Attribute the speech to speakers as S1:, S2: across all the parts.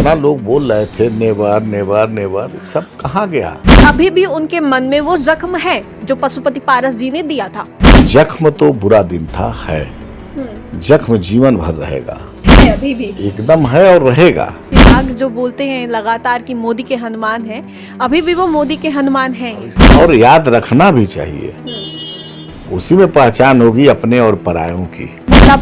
S1: जितना लोग बोल रहे थे नेवर नेवर नेवर, सब कहाँ गया?
S2: अभी भी उनके मन में वो जख्म है जो पशुपति पारस जी ने दिया था।
S1: जख्म तो बुरा दिन था, है। जख्म जीवन भर रहेगा,
S2: अभी भी
S1: एकदम है और रहेगा।
S2: चिराग जो बोलते हैं लगातार कि मोदी के हनुमान हैं, अभी भी वो मोदी के हनुमान हैं।
S1: और याद रखना भी चाहिए, उसी में पहचान होगी अपने और परायों की।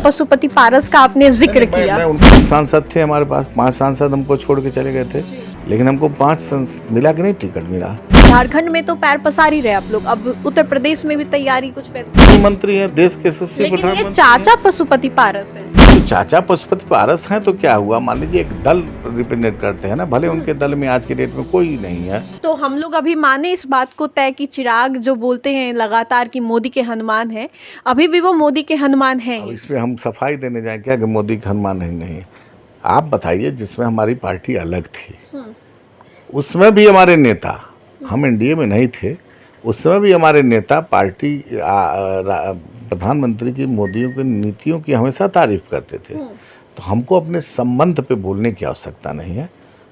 S2: पशुपति पारस का आपने जिक्र किया।
S1: मैं उनके सांसद थे, हमारे पास 5 सांसद हमको छोड़ के चले गए थे, लेकिन हमको 5 मिला कि नहीं टिकट मिला।
S2: झारखंड में तो पैर पसार ही रहे आप लोग, अब उत्तर प्रदेश में भी तैयारी कुछ वैसे।
S1: मंत्री है, देश के सबसे
S2: लेकिन ये
S1: प्रधानमंत्री
S2: चाचा पशुपति पारस है।
S1: तो चाचा पशुपति पारस हैं तो क्या हुआ? मान लीजिए एक दल रिप्रेजेंट करते हैं ना, भले उनके दल में आज के डेट में कोई नहीं है।
S2: तो हम लोग अभी माने इस बात को तय कि चिराग जो बोलते हैं लगातार कि मोदी के हनुमान हैं, अभी भी वो मोदी के हनुमान हैं।
S1: अब इसमें हम सफाई देने जाए क्या कि मोदी का हनुमान नहीं है? आप बताइए, जिसमें हमारी पार्टी अलग थी उसमें भी हमारे नेता, हम एनडीए में नहीं थे, उस समय भी हमारे नेता पार्टी प्रधानमंत्री की मोदियों की नीतियों की हमेशा तारीफ करते थे। तो हमको अपने संबंध पे बोलने की आवश्यकता नहीं है।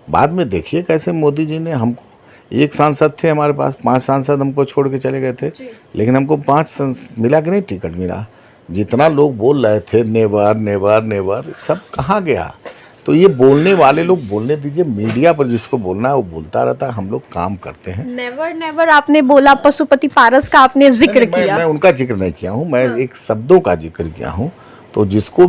S1: बाद में देखिए कैसे मोदी जी ने हमको, एक सांसद थे हमारे पास, 5 सांसद हमको छोड़ के चले गए थे, लेकिन हमको 5 मिला कि नहीं टिकट मिला। जितना लोग बोल रहे थे नेवर नेवर नेवर, सब कहाँ गया? तो ये बोलने वाले लोग बोलने दीजिए, मीडिया पर जिसको बोलना है वो बोलता रहता है, हम लोग काम करते हैं।
S2: नेवर नेवर आपने बोला, पशुपति पारस का आपने जिक्र किया।
S1: मैं उनका जिक्र नहीं किया हूँ, मैं एक शब्दों का जिक्र किया हूँ। तो जिसको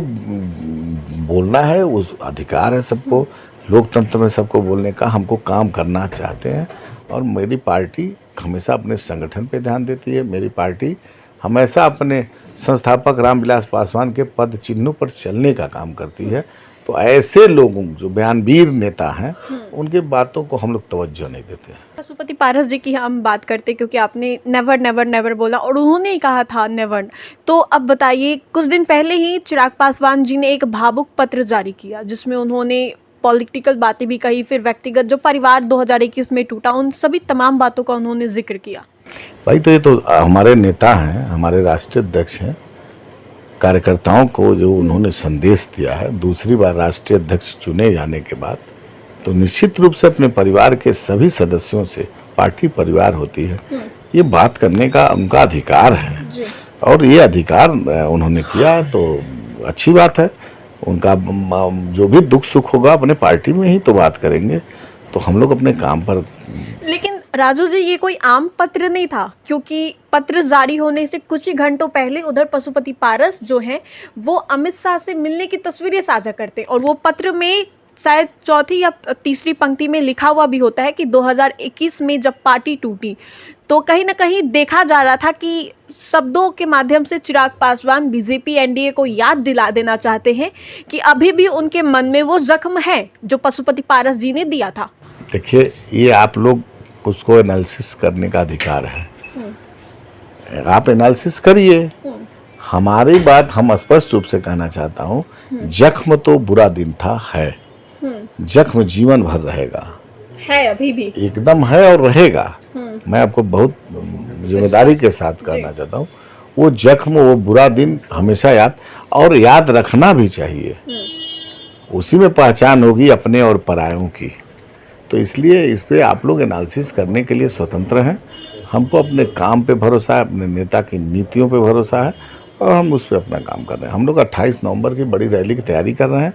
S1: बोलना है उस अधिकार है सबको, लोकतंत्र में सबको बोलने का। हमको काम करना चाहते हैं और मेरी पार्टी हमेशा अपने संगठन पे ध्यान देती है। मेरी पार्टी हमेशा अपने संस्थापक रामविलास पासवान के पद चिन्हों पर चलने का काम करती है। तो ऐसे लोगों जो बयानवीर नेता हैं उनके बातों को हम लोग तवज्जो नहीं देते।
S2: पशुपति पारस जी की हम बात करते हैं क्योंकि आपने नेवर नेवर नेवर बोला और उन्होंने ही कहा था नेवर। तो अब बताइए, कुछ दिन पहले ही चिराग पासवान जी ने एक भावुक पत्र जारी किया जिसमें उन्होंने पॉलिटिकल बातें भी कही, फिर व्यक्तिगत जो परिवार 2021 में टूटा, उन सभी तमाम बातों का उन्होंने जिक्र किया।
S1: भाई तो ये तो हमारे नेता हैं, हमारे राष्ट्रीय अध्यक्ष हैं। कार्यकर्ताओं को जो उन्होंने संदेश दिया है, दूसरी बार राष्ट्रीय अध्यक्ष चुने जाने के बाद, तो निश्चित रूप से अपने परिवार के सभी सदस्यों से, पार्टी परिवार होती है, ये बात करने का उनका अधिकार है और ये अधिकार उन्होंने किया तो अच्छी बात है। उनका जो भी दुख सुख होगा अपने पार्टी में ही तो बात करेंगे, तो हम लोग अपने काम पर।
S2: लेकिन राजू जी, ये कोई आम पत्र नहीं था, क्योंकि पत्र जारी होने से कुछ ही घंटों पहले उधर पशुपति पारस जो हैं वो अमित शाह से मिलने की तस्वीरें साझा करते हैं और वो पत्र में शायद चौथी या तीसरी पंक्ति में लिखा हुआ भी होता है कि 2021 में जब पार्टी टूटी तो कहीं ना कहीं देखा जा रहा था कि शब्दों के माध्यम से चिराग पासवान बीजेपी एनडीए को याद दिला देना चाहते हैं कि अभी भी उनके मन में वो जख्म है जो पशुपति पारस जी ने दिया था।
S1: देखिए, ये आप लोग उसको एनालिसिस करने का अधिकार है, आप एनालिसिस करिए। हमारी बात हम स्पष्ट रूप से कहना चाहता हूँ, जख्म तो बुरा दिन था, है। जख्म जीवन भर रहेगा,
S2: है अभी भी,
S1: एकदम है और रहेगा। मैं आपको बहुत जिम्मेदारी के साथ कहना चाहता हूँ, वो जख्म, वो बुरा दिन हमेशा याद रखना भी चाहिए, उसी में पहचान होगी अपने और परायों की। तो इसलिए इस पे आप लोग एनालिसिस करने के लिए स्वतंत्र हैं। हमको अपने काम पे भरोसा है, अपने नेता की नीतियों पे भरोसा है और हम उस पर अपना काम कर रहे हैं। हम लोग 28 नवंबर की बड़ी रैली की तैयारी कर रहे हैं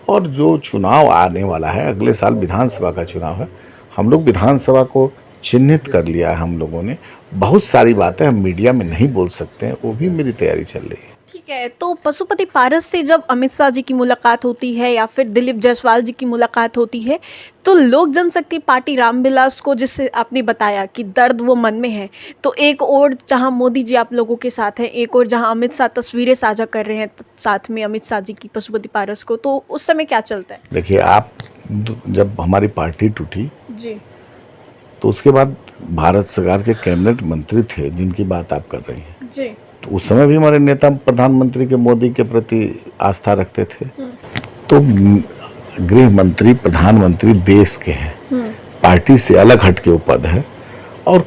S1: और जो चुनाव आने वाला है, अगले साल विधानसभा का चुनाव है, हम लोग विधानसभा को चिन्हित कर लिया है हम लोगों ने। बहुत सारी बातें हम मीडिया में नहीं बोल सकते हैं, वो भी मेरी तैयारी चल रही है।
S2: ठीक है, तो पशुपति पारस से जब अमित शाह जी की मुलाकात होती है या फिर दिलीप जायसवाल जी की मुलाकात होती है तो लोक जनशक्ति पार्टी रामविलास को, जिससे आपने बताया कि दर्द वो मन में है, तो एक और जहां मोदी जी आप लोगों के साथ हैं, एक और जहां अमित शाह तस्वीरें साझा कर रहे हैं साथ में अमित शाह जी की पशुपति पारस को, तो उस समय क्या चलता है?
S1: देखिए, आप जब हमारी पार्टी टूटी
S2: जी,
S1: तो उसके बाद भारत सरकार के कैबिनेट मंत्री थे जिनकी बात आप कर रही हैं
S2: जी,
S1: तो उस समय भी हमारे नेता प्रधानमंत्री के, मोदी के प्रति आस्था रखते थे। तो गृह मंत्री प्रधानमंत्री देश के हैं, पार्टी से अलग हट के वो पद है और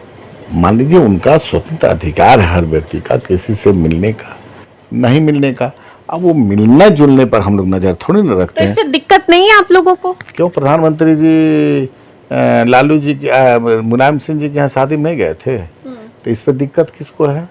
S1: मान लीजिए उनका स्वतंत्र अधिकार है हर व्यक्ति का किसी से मिलने का, नहीं मिलने का। अब वो मिलने जुलने पर हम लोग नजर थोड़ी ना रखते
S2: तो
S1: हैं।
S2: इससे दिक्कत नहीं है आप लोगों को?
S1: क्यों, प्रधानमंत्री जी लालू जी की मुलायम सिंह जी के यहाँ शादी में गए थे, तो इस पर दिक्कत किसको है?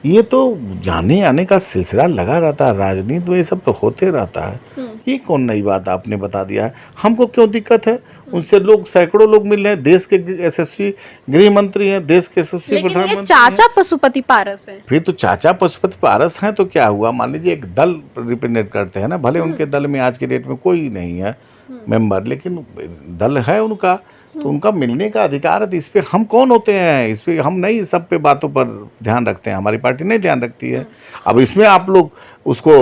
S1: ये तो जाने आने का सिलसिला लगा रहता है, राजनीति में ये सब तो होते रहता है। ये कौन नई बात आपने बता दिया है? हमको क्यों दिक्कत है? उनसे लोग, सैकड़ों लोग मिल रहे हैं, देश के यशस्वी गृह मंत्री हैं, देश के यशस्वी
S2: लेकिन ये
S1: प्रधानमंत्री हैं।
S2: चाचा पशुपति पारस है।
S1: फिर तो चाचा पशुपति पारस हैं तो क्या हुआ? मान लीजिए एक दल रिप्रेजेंट करते हैं ना, भले उनके दल में आज के डेट में कोई नहीं है मेंबर, लेकिन दल है उनका, तो उनका मिलने का अधिकार है। तो इस पे हम कौन होते हैं? इस पे हम नहीं, सब पे बातों पर ध्यान रखते हैं, हमारी पार्टी नहीं ध्यान रखती है। अब इसमें आप लोग उसको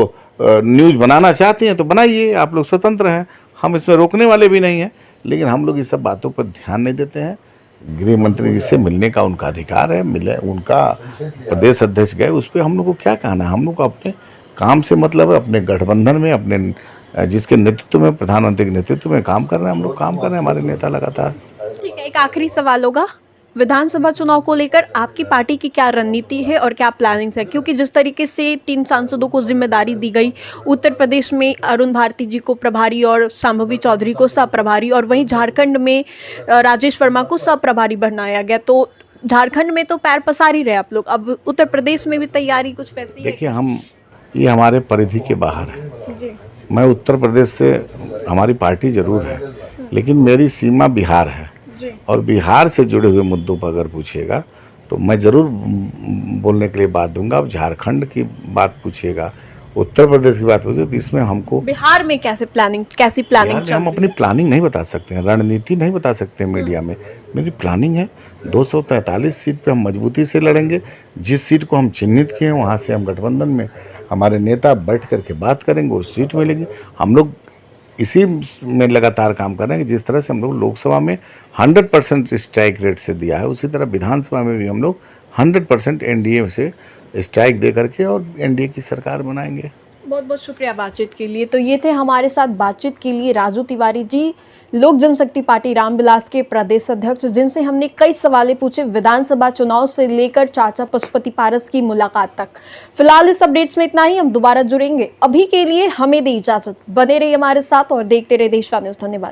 S1: न्यूज़ बनाना चाहते हैं तो बनाइए, आप लोग स्वतंत्र हैं, हम इसमें रोकने वाले भी नहीं हैं, लेकिन हम लोग इस सब बातों पर ध्यान नहीं देते हैं। गृह मंत्री जी से मिलने का उनका अधिकार है, मिले, उनका प्रदेश अध्यक्ष गए, उस पर हम लोग को क्या कहना है? हम लोग को अपने काम से मतलब है, अपने गठबंधन में, अपने जिसके नेतृत्व में, प्रधानमंत्री के नेतृत्व में काम कर रहे हैं, हम लोग काम कर रहे हैं, हमारे नेता लगातार।
S2: ठीक है, एक आखिरी सवाल होगा, विधानसभा चुनाव को लेकर आपकी पार्टी की क्या रणनीति है और क्या प्लानिंग्स है? क्योंकि जिस तरीके से 3 सांसदों को जिम्मेदारी दी गई, उत्तर प्रदेश में अरुण भारती जी को प्रभारी और शांभवी चौधरी को सह प्रभारी, और वहीं झारखंड में राजेश वर्मा को सह प्रभारी बनाया गया, तो झारखंड में तो पैर पसार ही रहे आप लोग, अब उत्तर प्रदेश में भी तैयारी कुछ वैसी है?
S1: देखिए, हम, ये हमारे परिधि के बाहर है।
S2: जी
S1: मैं उत्तर प्रदेश से, हमारी पार्टी जरूर है, लेकिन मेरी सीमा बिहार है,
S2: जी
S1: और बिहार से जुड़े हुए मुद्दों पर अगर पूछिएगा तो मैं ज़रूर बोलने के लिए बात दूंगा। अब झारखंड की बात पूछिएगा, उत्तर प्रदेश की बात पूछिए, तो इसमें हमको
S2: बिहार में कैसी प्लानिंग
S1: बिहार में हम अपनी प्लानिंग नहीं बता सकते हैं, रणनीति नहीं बता सकते हैं मीडिया में। मेरी प्लानिंग है, 243 सीट पे हम मजबूती से लड़ेंगे। जिस सीट को हम चिन्हित किए हैं वहाँ से हम गठबंधन में हमारे नेता बैठ करके बात करेंगे, वो सीट मिलेगी। हम लोग इसी में लगातार काम कर रहे हैं कि जिस तरह से हम लोग लोकसभा में 100% स्ट्राइक रेट से दिया है, उसी तरह विधानसभा में भी हम लोग 100% एनडीए से स्ट्राइक दे करके और एनडीए की सरकार बनाएंगे।
S2: बहुत बहुत शुक्रिया बातचीत के लिए। तो ये थे हमारे साथ बातचीत के लिए राजू तिवारी जी, लोक जनशक्ति पार्टी रामविलास के प्रदेश अध्यक्ष, जिनसे हमने कई सवाल पूछे विधानसभा चुनाव से लेकर चाचा पशुपति पारस की मुलाकात तक। फिलहाल इस अपडेट्स में इतना ही, हम दोबारा जुड़ेंगे। अभी के लिए हमें दे इजाजत, बने रहिए हमारे साथ और देखते रहिए देशवा न्यूज़। धन्यवाद।